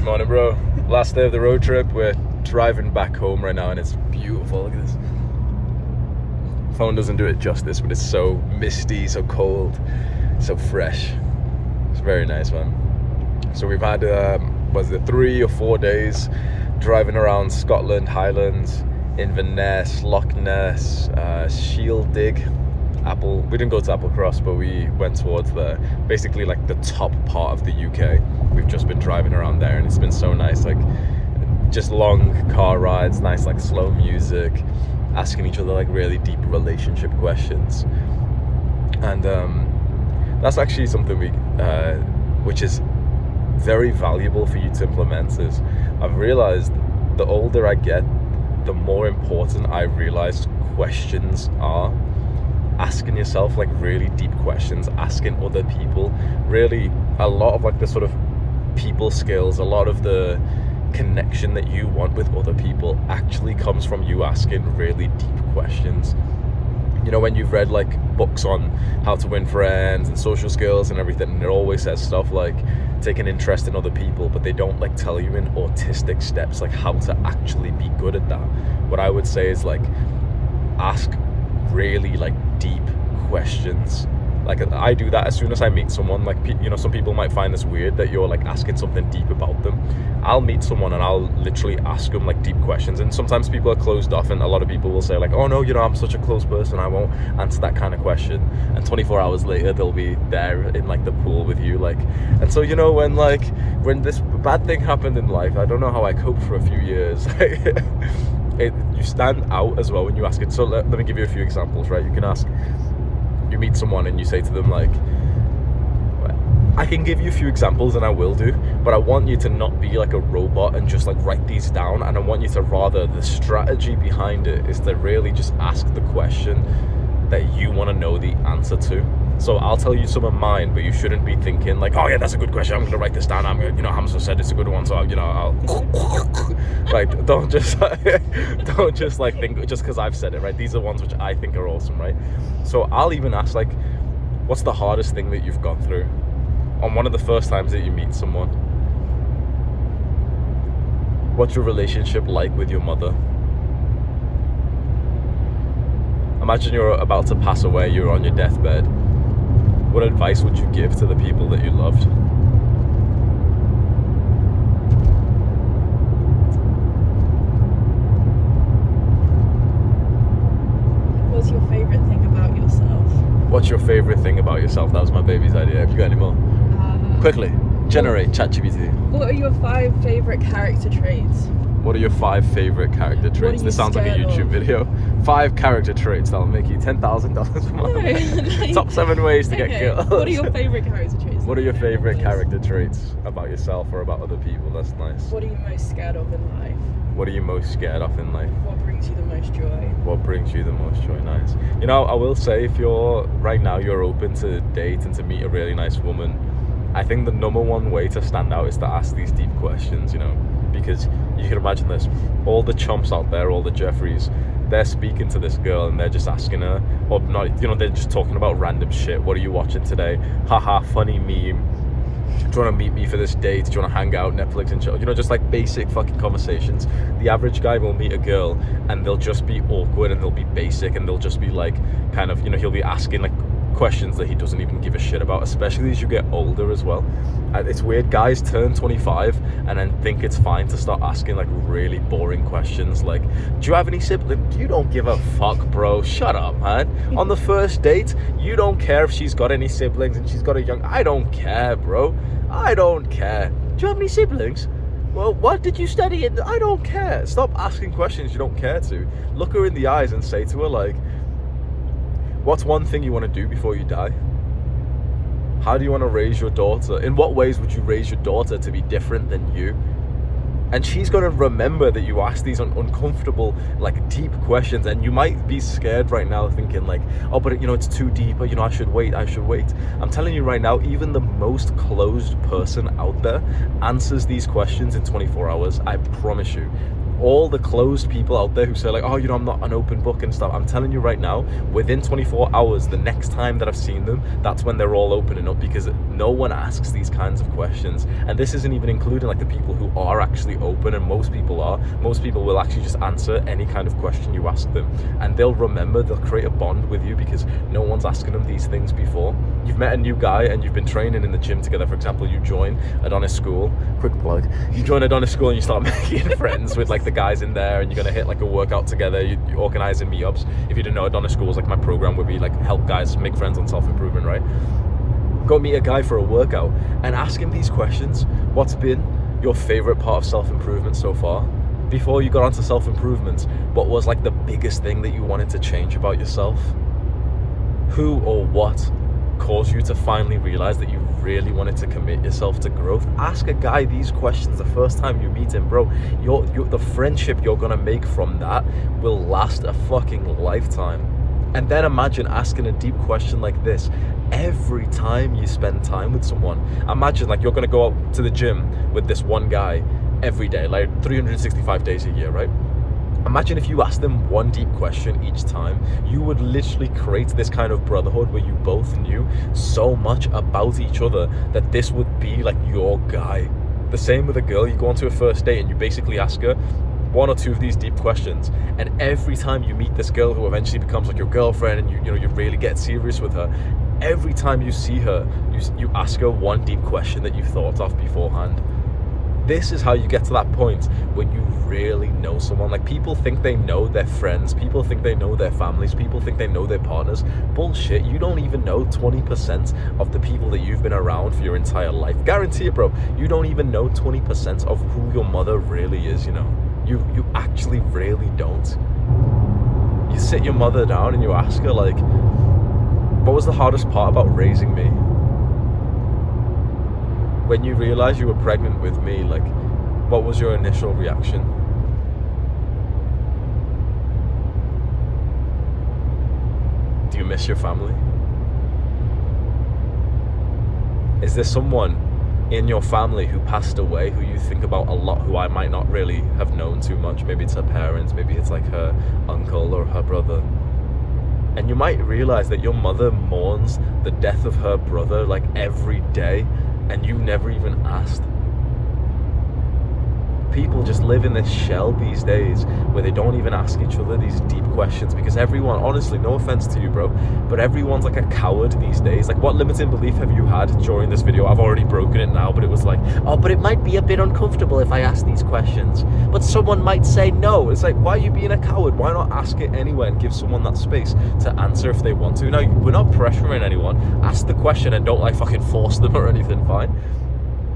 Morning, bro. Last day of the road trip. We're driving back home right now and it's beautiful. Look at this. Phone doesn't do it justice, but it's so misty, so cold, so fresh. It's very nice, man. So we've had, 3 or 4 days driving around Scotland, Highlands, Inverness, Loch Ness, Shieldig, Apple. We didn't go to Applecross, but we went towards basically like the top part of the UK. We've just been driving around there and it's been so nice, like just long car rides, nice like slow music, asking each other like really deep relationship questions. And that's actually something which is very valuable for you to implement. Is I've realized the older I get, the more important I realize questions are. Asking yourself like really deep questions, asking other people, really a lot of like the sort of people skills, a lot of the connection that you want with other people actually comes from you asking really deep questions. You know, when you've read like books on how to win friends and social skills and everything, and it always says stuff like take an interest in other people, but they don't like tell you in autistic steps like how to actually be good at that. What I would say is like ask really like deep questions. Like I do that as soon as I meet someone. Like, you know, some people might find this weird that you're like asking something deep about them. I'll meet someone and I'll literally ask them like deep questions, and sometimes people are closed off and a lot of people will say like, oh no, you know, I'm such a close person, I won't answer that kind of question. And 24 hours later they'll be there in like the pool with you, like. And so, you know, when this bad thing happened in life, I don't know how I coped for a few years. You stand out as well when you ask it. So let me give you a few examples, right? You meet someone and you say to them like, I can give you a few examples and I will do, but I want you to not be like a robot and just like write these down, and I want you to rather, the strategy behind it is to really just ask the question that you want to know the answer to. So I'll tell you some of mine, but you shouldn't be thinking like, oh yeah, that's a good question, I'm going to write this down, I'm going to, you know, Hamza said it's a good one, so I'll like, don't just like think just because I've said it, right? These are ones which I think are awesome, right? So I'll even ask like, what's the hardest thing that you've gone through on one of the first times that you meet someone? What's your relationship like with your mother? Imagine you're about to pass away, you're on your deathbed. What advice would you give to the people that you loved? What's your favourite thing about yourself? What's your favourite thing about yourself? That was my baby's idea. Have you got any more? Quickly, generate ChatGPT. What are your 5 favourite character traits? What are your 5 favourite character traits? This sounds like a YouTube video. 5 character traits that'll make you $10,000 a month. No. Top 7 ways to get girls. What are your favourite character traits? What are your favourite character traits about yourself or about other people? That's nice. What are you most scared of in life? What are you most scared of in life? What brings you the most joy? What brings you the most joy? Nice. You know, I will say, if you're open to date and to meet a really nice woman, I think the number one way to stand out is to ask these deep questions, you know, because you can imagine this, all the chumps out there, all the Jeffreys, they're speaking to this girl and they're just asking her, or not, you know, they're just talking about random shit. What are you watching today? Haha, funny meme. Do you want to meet me for this date? Do you want to hang out, Netflix and chill? You know, just like basic fucking conversations. The average guy will meet a girl and they'll just be awkward and they'll be basic and they'll just be like, kind of, you know, he'll be asking like questions that he doesn't even give a shit about, especially as you get older as well. It's weird, guys turn 25 and then think it's fine to start asking like really boring questions like, do you have any siblings? You don't give a fuck, bro. Shut up, man. On the first date, you don't care if she's got any siblings and she's got a young... I don't care, bro. I don't care. Do you have any siblings? Well, what did you study in? I don't care. Stop asking questions you don't care to. Look her in the eyes and say to her like, what's one thing you want to do before you die? How do you want to raise your daughter? In what ways would you raise your daughter to be different than you? And she's going to remember that you asked these uncomfortable, like deep questions, and you might be scared right now thinking like, oh, but you know, it's too deep, or you know, I should wait. I'm telling you right now, even the most closed person out there answers these questions in 24 hours. I promise you. all the closed people out there who say like, oh, you know, I'm not an open book and stuff, I'm telling you right now, within 24 hours, the next time that I've seen them, that's when they're all opening up, because no one asks these kinds of questions. And this isn't even including like the people who are actually open, and most people will actually just answer any kind of question you ask them, and they'll remember, they'll create a bond with you because no one's asking them these things before. You've met a new guy and you've been training in the gym together, for example, you join Adonis School, quick plug, you join Adonis School and you start making friends with like the guys in there, and you're gonna hit like a workout together, you're organizing meetups. If you didn't know, Adonis School is like my program where we like help guys make friends on self-improvement, right? Go meet a guy for a workout and ask him these questions. What's been your favorite part of self-improvement so far? Before you got onto self-improvement, what was like the biggest thing that you wanted to change about yourself? Who or what caused you to finally realize that you really wanted to commit yourself to growth? Ask a guy these questions the first time you meet him, bro. The friendship you're gonna make from that will last a fucking lifetime. And then imagine asking a deep question like this every time you spend time with someone. Imagine like you're gonna go out to the gym with this one guy every day, like 365 days a year, right? Imagine if you asked them one deep question each time. You would literally create this kind of brotherhood where you both knew so much about each other that this would be like your guy. The same with a girl. You go onto a first date and you basically ask her one or two of these deep questions, and every time you meet this girl who eventually becomes like your girlfriend, and you really get serious with her, every time you see her, you ask her one deep question that you thought of beforehand. This is how you get to that point when you really know someone. Like, people think they know their friends, people think they know their families, people think they know their partners. Bullshit. You don't even know 20% of the people that you've been around for your entire life. Guarantee it, bro. You don't even know 20% of who your mother really is, you know. You actually really don't. You sit your mother down and you ask her, like, what was the hardest part about raising me? When you realized you were pregnant with me, like, what was your initial reaction? Do you miss your family? Is there someone in your family who passed away who you think about a lot, who I might not really have known too much? Maybe it's her parents, maybe it's like her uncle or her brother. And you might realize that your mother mourns the death of her brother like every day, and you never even asked. People just live in this shell these days where they don't even ask each other these deep questions, because everyone, honestly, no offense to you, bro, but everyone's like a coward these days. Like, what limiting belief have you had during this video? I've already broken it now, but it was like, oh, but it might be a bit uncomfortable if I ask these questions, but someone might say no. It's like, why are you being a coward? Why not ask it anyway and give someone that space to answer if they want to? Now, we're not pressuring anyone. Ask the question and don't like fucking force them or anything, fine?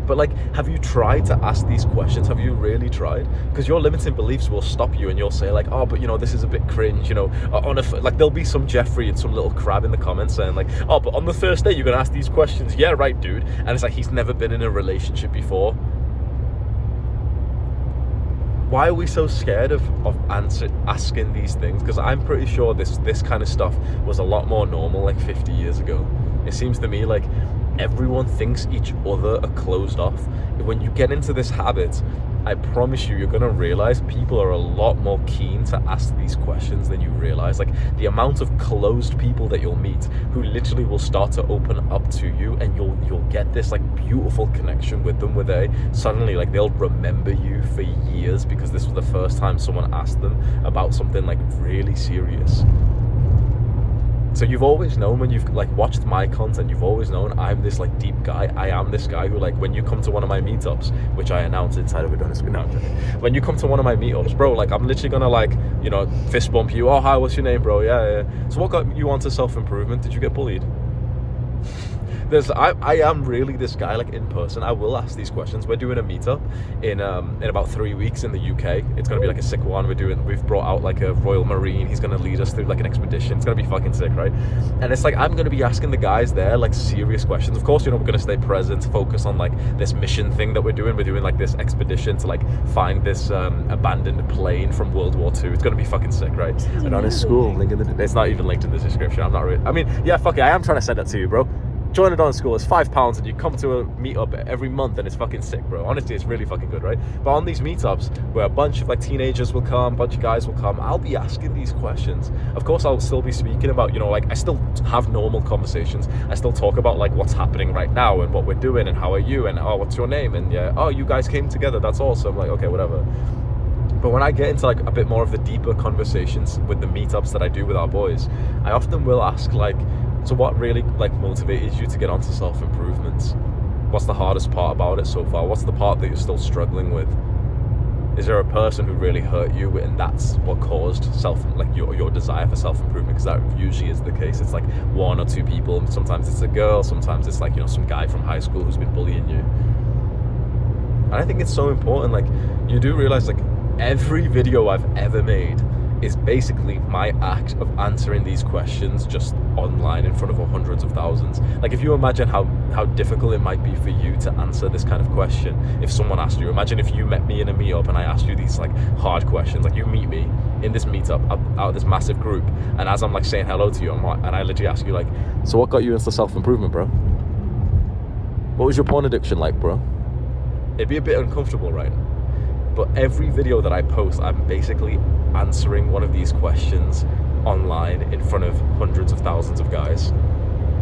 But like, have you tried to ask these questions? Have you really tried? Because your limiting beliefs will stop you, and you'll say like, oh, but you know, this is a bit cringe, you know, like there'll be some Jeffrey and some little crab in the comments saying like, oh, but on the first day you're gonna ask these questions. Yeah, right, dude. And it's like, he's never been in a relationship before. Why are we so scared of asking these things? Because I'm pretty sure this kind of stuff was a lot more normal like 50 years ago. It seems to me like everyone thinks each other are closed off. When you get into this habit, I promise you're gonna realize people are a lot more keen to ask these questions than you realize. Like, the amount of closed people that you'll meet who literally will start to open up to you, and you'll get this like beautiful connection with them, where they suddenly, like, they'll remember you for years because this was the first time someone asked them about something like really serious. So you've always known, when you've like watched my content, you've always known I'm this like deep guy. I am this guy who, like, when you come to one of my meetups, which I announce inside of Adonis, when you come to one of my meetups, bro, like, I'm literally gonna, like, you know, fist bump you. Oh, hi, what's your name, bro? Yeah. So what got you onto self-improvement? Did you get bullied? I am really this guy, like, in person. I will ask these questions. We're doing a meetup in about 3 weeks in the UK. It's gonna be like a sick one. We've brought out like a Royal Marine. He's gonna lead us through like an expedition. It's gonna be fucking sick, right? And it's like, I'm gonna be asking the guys there like serious questions. Of course, you know, we're gonna stay present, focus on like this mission thing that we're doing. We're doing like this expedition to like find this abandoned plane from World War II. It's gonna be fucking sick, right? And on his school, link in it's not even linked in the description. I'm not really, I mean, yeah, fuck it, I am trying to send that to you, bro. join a Dunning School, it's £5 and you come to a meetup every month and it's fucking sick, bro. Honestly, it's really fucking good, right? But on these meetups where a bunch of like teenagers will come, a bunch of guys will come, I'll be asking these questions. Of course, I'll still be speaking about, like I still have normal conversations. I still talk about like what's happening right now and what we're doing and how are you and oh, what's your name? And yeah, oh, you guys came together, that's awesome. Like, okay, whatever. But when I get into like a bit more of the deeper conversations with the meetups that I do with our boys, I often will ask like, so what really like motivated you to get onto self-improvement? What's the hardest part about it so far? What's the part that you're still struggling with? Is there a person who really hurt you and that's what caused your desire for self-improvement? Because that usually is the case. It's like one or two people. Sometimes it's a girl, sometimes it's like, some guy from high school who's been bullying you. And I think it's so important. Like, you do realize like every video I've ever made is basically my act of answering these questions just online in front of hundreds of thousands. Like, if you imagine how difficult it might be for you to answer this kind of question if someone asked you. Imagine if you met me in a meetup and I asked you these like hard questions. Like, you meet me in this meetup out of this massive group, and as I'm like saying hello to you, and I literally ask you like, so what got you into self-improvement, bro? What was your porn addiction like, bro? It'd be a bit uncomfortable, right? But every video that I post, I'm basically answering one of these questions online in front of hundreds of thousands of guys.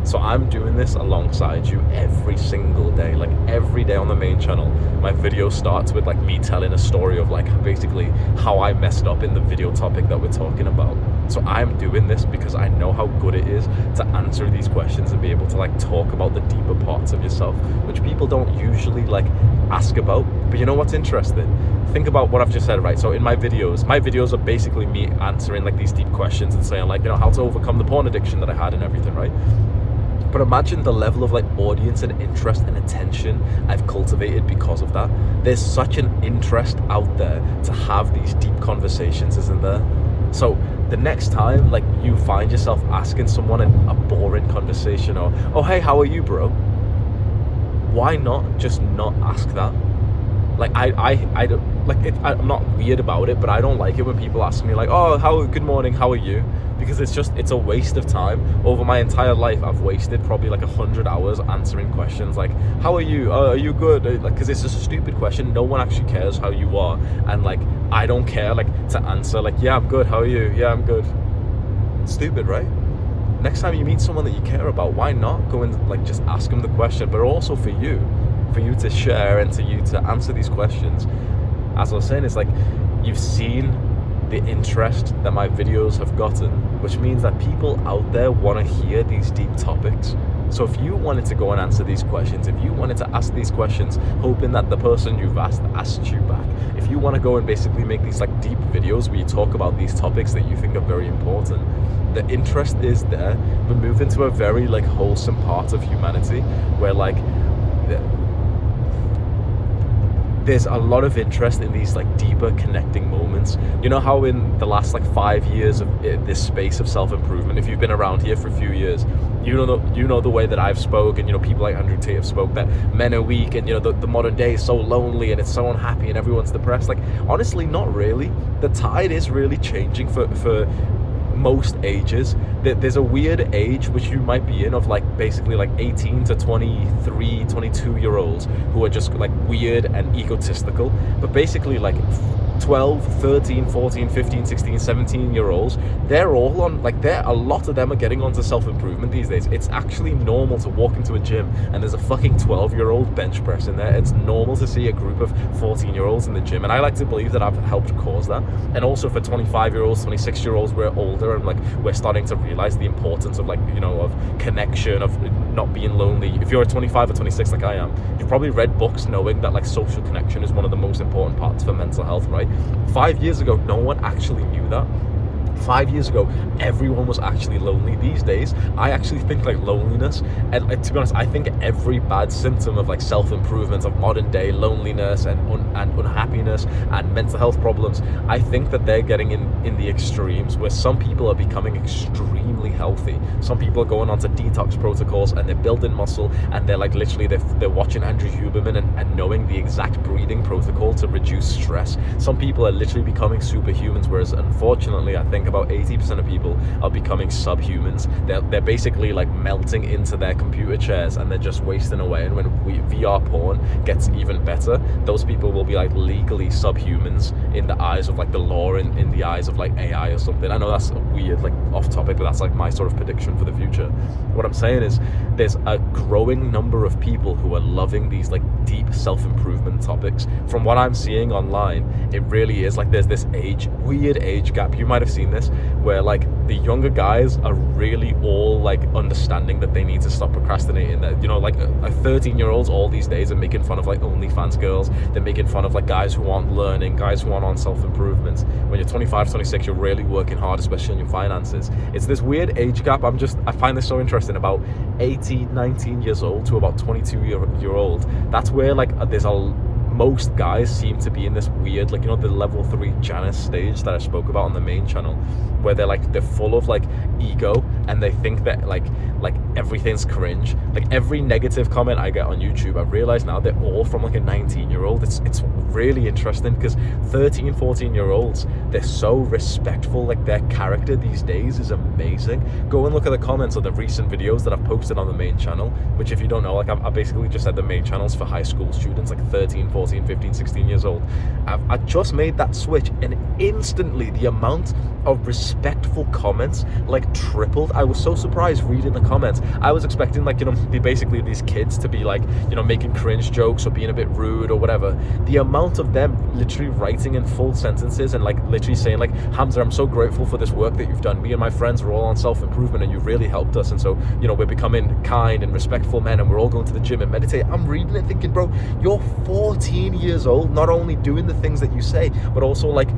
So I'm doing this alongside you every single day. Like, every day on the main channel, my video starts with like me telling a story of like basically how I messed up in the video topic that we're talking about. So I'm doing this because I know how good it is to answer these questions and be able to like talk about the deeper parts of yourself, which people don't usually like ask about. But you know what's interesting? Think about what I've just said, right? So in my videos are basically me answering like these deep questions and saying like, how to overcome the porn addiction that I had and everything, right? But imagine the level of like audience and interest and attention I've cultivated because of that. There's such an interest out there to have these deep conversations, isn't there? So the next time like you find yourself asking someone a boring conversation or, oh hey, how are you, bro? Why not just not ask that? Like I don't like it. I'm not weird about it, but I don't like it when people ask me like, oh, good morning, how are you? Because it's a waste of time. Over my entire life, I've wasted probably like 100 hours answering questions like, how are you? Are you good? Like, because it's just a stupid question. No one actually cares how you are, and like I don't care like to answer like, yeah, I'm good. How are you? Yeah, I'm good. It's stupid, right? Next time you meet someone that you care about, why not go and like just ask them the question? But also for you to share and you to answer these questions. As I was saying, it's like you've seen the interest that my videos have gotten, which means that people out there want to hear these deep topics. So if you wanted to go and answer these questions, if you wanted to ask these questions hoping that the person you've asked you back, if you want to go and basically make these like deep videos where you talk about these topics that you think are very important, the interest is there. We're moving to a very like wholesome part of humanity where like there's a lot of interest in these like deeper connecting moments. You know how in the last like 5 years of this space of self-improvement, if you've been around here for a few years, you know the way that I've spoken, people like Andrew Tate have spoke that men are weak and the modern day is so lonely and it's so unhappy and everyone's depressed. Like, honestly, not really. The tide is really changing for most ages. There's a weird age which you might be in of like basically like 18 to 23, 22 year olds who are just like weird and egotistical, but basically like 12, 13, 14, 15, 16, 17 year olds, they're all on like a lot of them are getting onto self-improvement these days. It's actually normal to walk into a gym and there's a fucking 12-year-old bench press in there. It's normal to see a group of 14-year-olds in the gym, and I like to believe that I've helped cause that. And also for 25-year-olds, 26-year-olds, we're older and like we're starting to realize the importance of like of connection, of not being lonely. If you're 25 or 26 like I am, you've probably read books knowing that like social connection is one of the most important parts for mental health, right? 5 years ago, no one actually knew that. 5 years ago, everyone was actually lonely. These days, I actually think like loneliness, and to be honest, I think every bad symptom of like self-improvement, of modern day loneliness and unhappiness and mental health problems, I think that they're getting in the extremes where some people are becoming extremely healthy. Some people are going onto detox protocols and they're building muscle, and they're like literally they're watching Andrew Huberman and knowing the exact breathing protocol to reduce stress. Some people are literally becoming superhumans, whereas unfortunately I think about 80% of people are becoming subhumans. They're basically like melting into their computer chairs and they're just wasting away. And when VR porn gets even better, those people will be like legally subhumans in the eyes of like the law, in the eyes of like AI or something. I know that's weird, like off topic, but that's like my sort of prediction for the future. What I'm saying is there's a growing number of people who are loving these like deep self-improvement topics. From what I'm seeing online, it really is like there's this weird age gap. You might have seen this, where like the younger guys are really all like understanding that they need to stop procrastinating. That, you know, like a 13-year-olds all these days are making fun of like OnlyFans girls. They're making fun of like guys who aren't learning, guys who aren't on self-improvement. When you're 25, 26, you're really working hard, especially on your finances. It's this weird age gap. I find this so interesting. About 18, 19 years old to about 22-year-old. That's where like most guys seem to be in this weird, like, you know, the level 3 Janus stage that I spoke about on the main channel, where they're full of like ego, and they think that like everything's cringe. Like every negative comment I get on YouTube, I've realized now they're all from like a 19-year-old. It's really interesting, because 13, 14-year-olds, they're so respectful. Like their character these days is amazing. Go and look at the comments of the recent videos that I've posted on the main channel, which, if you don't know, like I basically just said the main channel's for high school students, like 13, 14, 15, 16 years old. I just made that switch, and instantly the amount of respectful comments like tripled. I was so surprised reading the comments. I was expecting, like, you know, basically these kids to be like, you know, making cringe jokes or being a bit rude or whatever. The amount of them literally writing in full sentences and like literally saying like, Hamza, I'm so grateful for this work that you've done. Me and my friends are all on self-improvement and you've really helped us, and so, you know, we're becoming kind and respectful men, and we're all going to the gym and meditate. I'm reading it thinking, bro, you're 14 years old, not only doing the things that you say, but also like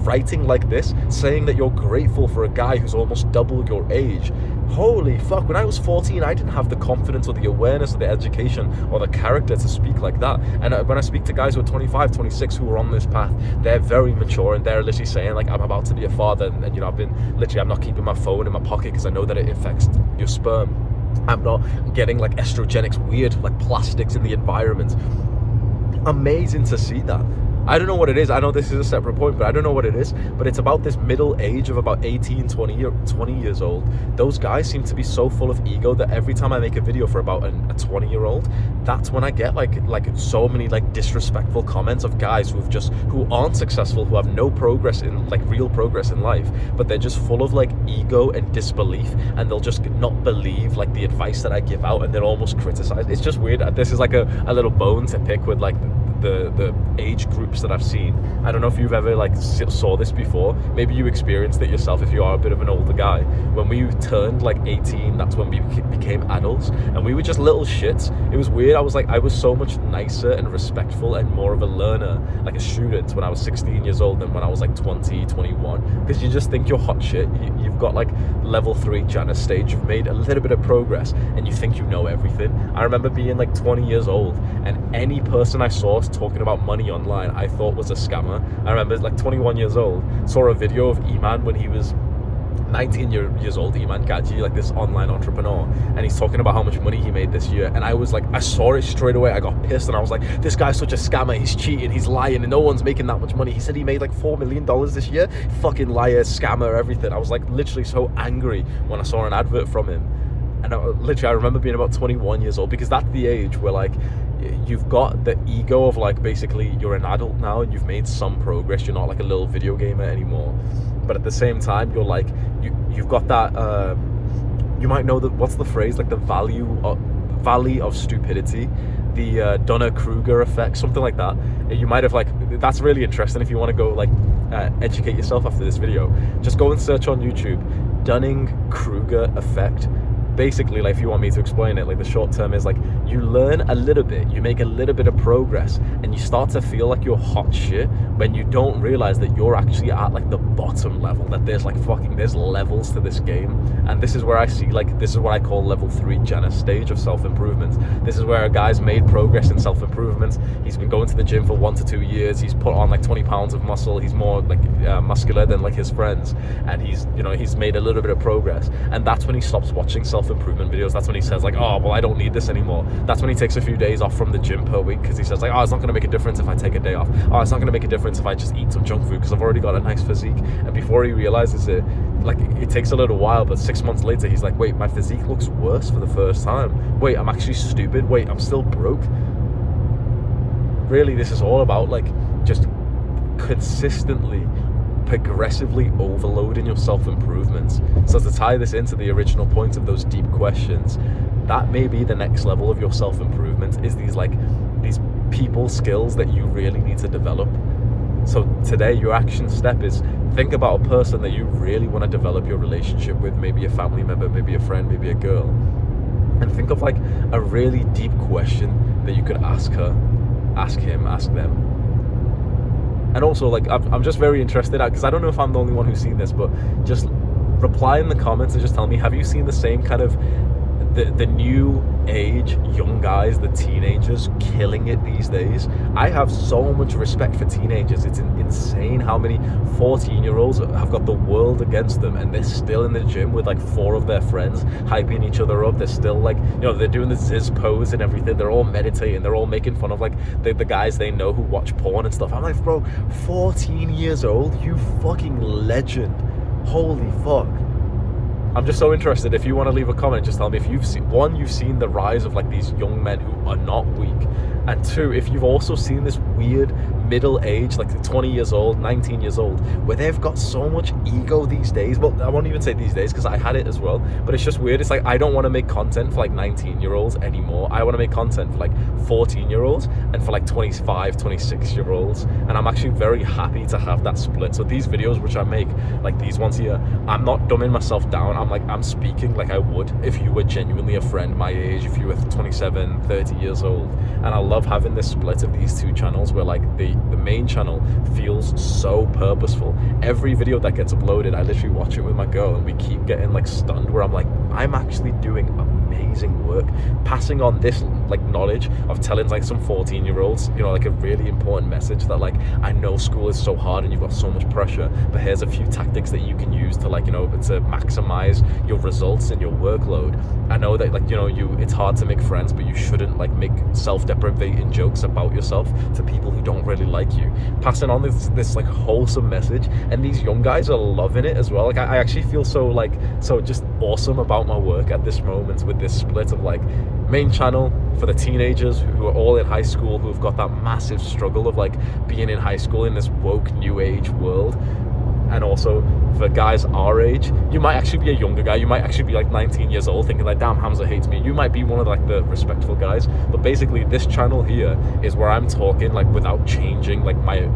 writing like this, saying that you're grateful for a guy who's almost double your age. Holy fuck, when I was 14, I didn't have the confidence or the awareness or the education or the character to speak like that. And when I speak to guys who are 25, 26 who are on this path, they're very mature, and they're literally saying like, I'm about to be a father, and you know, I'm not keeping my phone in my pocket because I know that it affects your sperm. I'm not getting like estrogenics, weird like plastics in the environment. Amazing to see that. I don't know what it is. I know this is a separate point, but I don't know what it is. But it's about this middle age of about 18, 20 years old. Those guys seem to be so full of ego that every time I make a video for about a 20-year-old, that's when I get like so many like disrespectful comments of guys who aren't successful, who have no progress in like real progress in life, but they're just full of like ego and disbelief, and they'll just not believe like the advice that I give out, and they'll almost criticize. It's just weird. This is like a little bone to pick with like the age groups that I've seen. I don't know if you've ever like saw this before. Maybe you experienced it yourself if you are a bit of an older guy. When we turned like 18, that's when we became adults, and we were just little shits. It was weird. I was so much nicer and respectful and more of a learner, like a student, when I was 16 years old than when I was like 20, 21, because you just think you're hot shit. You've got like level 3 Janus stage. You've made a little bit of progress and you think you know everything. I remember being like 20 years old, and any person I saw talking about money online I thought was a scammer. I remember like 21 years old, saw a video of Iman when he was 19 years old, Iman Gaji, like this online entrepreneur, and he's talking about how much money he made this year, and I was like, I saw it straight away, I got pissed, and I was like, this guy's such a scammer, he's cheating, he's lying, and no one's making that much money. He said he made like $4 million this year. Fucking liar, scammer, everything. I was like literally so angry when I saw an advert from him. And I remember being about 21 years old, because that's the age where like you've got the ego of like, basically you're an adult now and you've made some progress. You're not like a little video gamer anymore, but at the same time you're like, you've got that you might know that, what's the phrase, like the valley of stupidity, the Dunning-Kruger effect, something like that. You might have like, that's really interesting. If you want to go like educate yourself after this video, just go and search on YouTube Dunning-Kruger effect. Basically, like, if you want me to explain it, like the short term is like, you learn a little bit, you make a little bit of progress, and you start to feel like you're hot shit when you don't realize that you're actually at like the bottom level, that there's like there's levels to this game. And this is where I see, like, this is what I call level 3 Janus stage of self-improvement. This is where a guy's made progress in self-improvement. He's been going to the gym for 1 to 2 years. He's put on like 20 pounds of muscle. He's more like muscular than like his friends, and he's made a little bit of progress. And that's when he stops watching self-improvement videos. That's when he says like, oh well, I don't need this anymore. That's when he takes a few days off from the gym per week, because he says like, oh, it's not going to make a difference if I take a day off. Oh, it's not going to make a difference if I just eat some junk food because I've already got a nice physique. And before he realizes it, like, it takes a little while, but 6 months later he's like, wait, my physique looks worse for the first time. Wait, I'm actually stupid. Wait, I'm still broke. Really, this is all about like just consistently, progressively overloading your self-improvements. So to tie this into the original point of those deep questions, that may be the next level of your self-improvement, is these people skills that you really need to develop. So today, your action step is think about a person that you really want to develop your relationship with, maybe a family member, maybe a friend, maybe a girl, and think of like a really deep question that you could ask her, ask him, ask them. And also, like, I'm just very interested, because I don't know if I'm the only one who's seen this, but just reply in the comments and just tell me, have you seen the same kind of the new age young guys, the teenagers killing it these days? I have so much respect for teenagers. It's insane how many 14-year-olds have got the world against them, and they're still in the gym with like 4 of their friends, hyping each other up. They're still like, you know, they're doing the Ziz pose and everything. They're all meditating. They're all making fun of like the guys they know who watch porn and stuff. I'm like, bro, 14 years old, you fucking legend. Holy fuck. I'm just so interested. If you want to leave a comment, just tell me if you've seen the rise of like these young men who are not weak, and 2, if you've also seen this weird middle age, like 20 years old, 19 years old, where they've got so much ego these days. Well, I won't even say these days because I had it as well, but it's just weird. It's like, I don't want to make content for like 19-year-olds anymore. I want to make content for like 14-year-olds and for like 25, 26-year-olds, and I'm actually very happy to have that split. So these videos which I make, like these ones here, I'm not dumbing myself down. I'm speaking like I would if you were genuinely a friend my age, if you were 27, 30 years old. And I love having this split of these 2 channels where like the main channel feels so purposeful. Every video that gets uploaded, I literally watch it with my girl and we keep getting like stunned, where I'm like, I'm actually doing amazing work, passing on this like knowledge of telling like some 14-year-olds, you know, like a really important message that like, I know school is so hard and you've got so much pressure, but here's a few tactics that you can use to like, you know, to maximize your results and your workload. I know that like, you know, it's hard to make friends, but you shouldn't like make self-deprecating jokes about yourself to people who don't really like you. Passing on this like wholesome message, and these young guys are loving it as well. Like I actually feel so just awesome about my work at this moment, with this split of like main channel for the teenagers who are all in high school, who've got that massive struggle of like being in high school in this woke new age world, and also for guys our age. You might actually be a younger guy, you might actually be like 19 years old thinking like, damn, Hamza hates me. You might be one of like the respectful guys, but basically this channel here is where I'm talking like without changing like my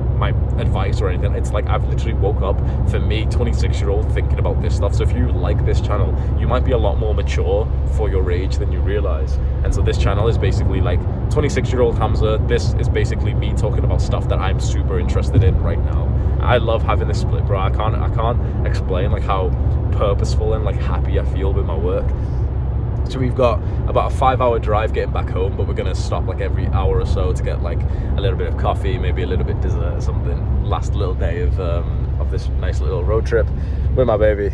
advice or anything. It's like I've literally woke up, for me, 26-year-old, thinking about this stuff. So if you like this channel, you might be a lot more mature for your age than you realize. And so this channel is basically like 26-year-old Hamza. This is basically me talking about stuff that I'm super interested in right now. I love having this split, bro. I can't explain like how purposeful and like happy I feel with my work. So we've got about a 5-hour drive getting back home, but we're gonna stop like every hour or so to get like a little bit of coffee, maybe a little bit of dessert or something. Last little day of this nice little road trip with my baby.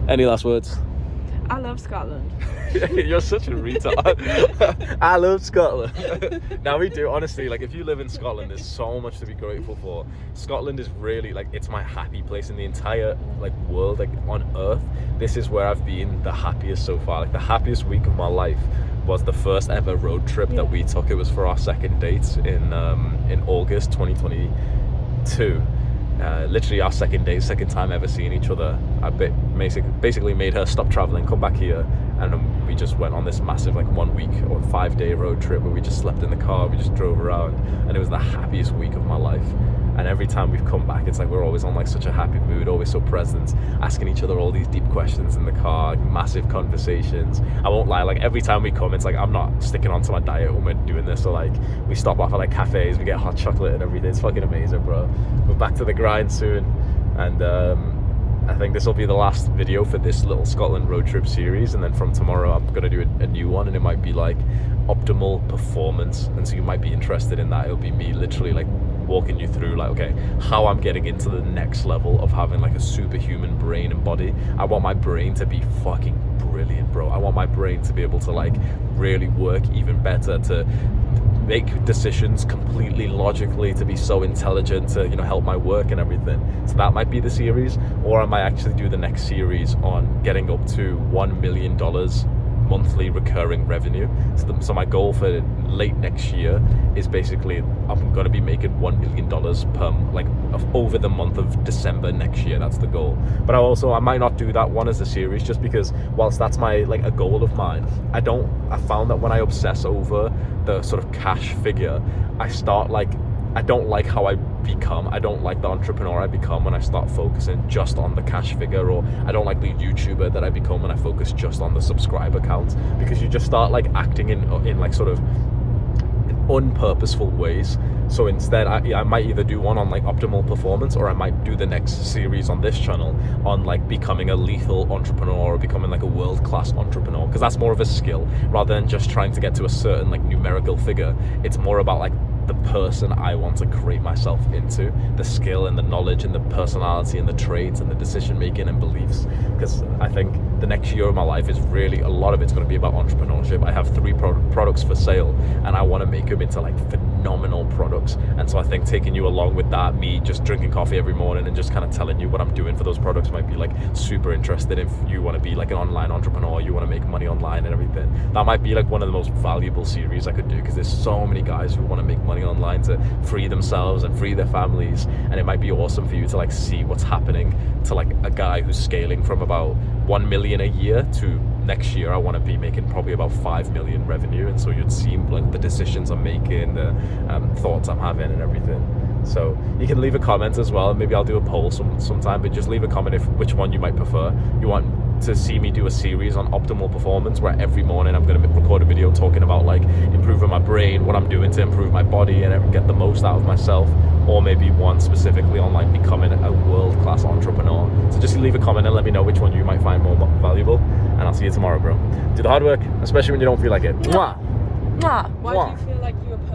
Any last words? I love Scotland. You're such a retard. I love Scotland. Now we do, honestly, like if you live in Scotland, there's so much to be grateful for. Scotland is really like, it's my happy place in the entire like world, like on earth. This is where I've been the happiest so far. Like the happiest week of my life was the first ever road trip that we took. It was for our second date in August 2022. Literally our second time ever seeing each other. I basically made her stop traveling, come back here, and we just went on this massive like 1 week or 5-day road trip where we just slept in the car, we just drove around, and it was the happiest week of my life. And every time we've come back, it's like we're always on like such a happy mood, always so present, asking each other all these deep questions in the car, massive conversations. I won't lie, like every time we come, it's like I'm not sticking onto my diet when we're doing this. So like we stop off at like cafes, we get hot chocolate and everything. It's fucking amazing, bro. We're back to the grind soon, and I think this will be the last video for this little Scotland road trip series, and then from tomorrow I'm gonna do a new one, and it might be like optimal performance, and so you might be interested in that. It'll be me literally like walking you through like, okay, how I'm getting into the next level of having like a superhuman brain and body. I want my brain to be fucking brilliant, bro. I want my brain to be able to like really work even better, to make decisions completely logically, to be so intelligent, to, you know, help my work and everything. So that might be the series, or I might actually do the next series on getting up to $1 million monthly recurring revenue. So my goal for late next year is basically I'm going to be making $1 million over the month of December next year. That's the goal. But I might not do that one as a series, just because whilst that's my like a goal of mine, I found that when I obsess over the sort of cash figure, I don't like how I become. I don't like the entrepreneur I become when I start focusing just on the cash figure, or I don't like the YouTuber that I become when I focus just on the subscriber count, because you just start like acting in like sort of unpurposeful ways. So instead I might either do one on like optimal performance, or I might do the next series on this channel on like becoming a lethal entrepreneur, or becoming like a world-class entrepreneur, because that's more of a skill rather than just trying to get to a certain like numerical figure. It's more about like the person I want to create myself into, the skill and the knowledge and the personality and the traits and the decision making and beliefs. Because I think the next year of my life is really, a lot of it's going to be about entrepreneurship. I have 3 products for sale, and I want to make them into like phenomenal products. And so I think taking you along with that, me just drinking coffee every morning and just kind of telling you what I'm doing for those products, might be like super interesting if you want to be like an online entrepreneur, you want to make money online and everything. That might be like one of the most valuable series I could do, because there's so many guys who want to make money online to free themselves and free their families, and it might be awesome for you to like see what's happening to like a guy who's scaling from about 1 million a year to next year I want to be making probably about 5 million revenue. And so you'd see like the decisions I'm making, the thoughts I'm having and everything. So you can leave a comment as well. Maybe I'll do a poll sometime, but just leave a comment if which one you might prefer. You want to see me do a series on optimal performance, where every morning I'm going to record a video talking about like improving my brain, what I'm doing to improve my body and get the most out of myself, or maybe one specifically on like becoming a world-class entrepreneur. So just leave a comment and let me know which one you might find more valuable, and I'll see you tomorrow, bro. Do the hard work, especially when you don't feel like it. Mwah! Why do you feel like you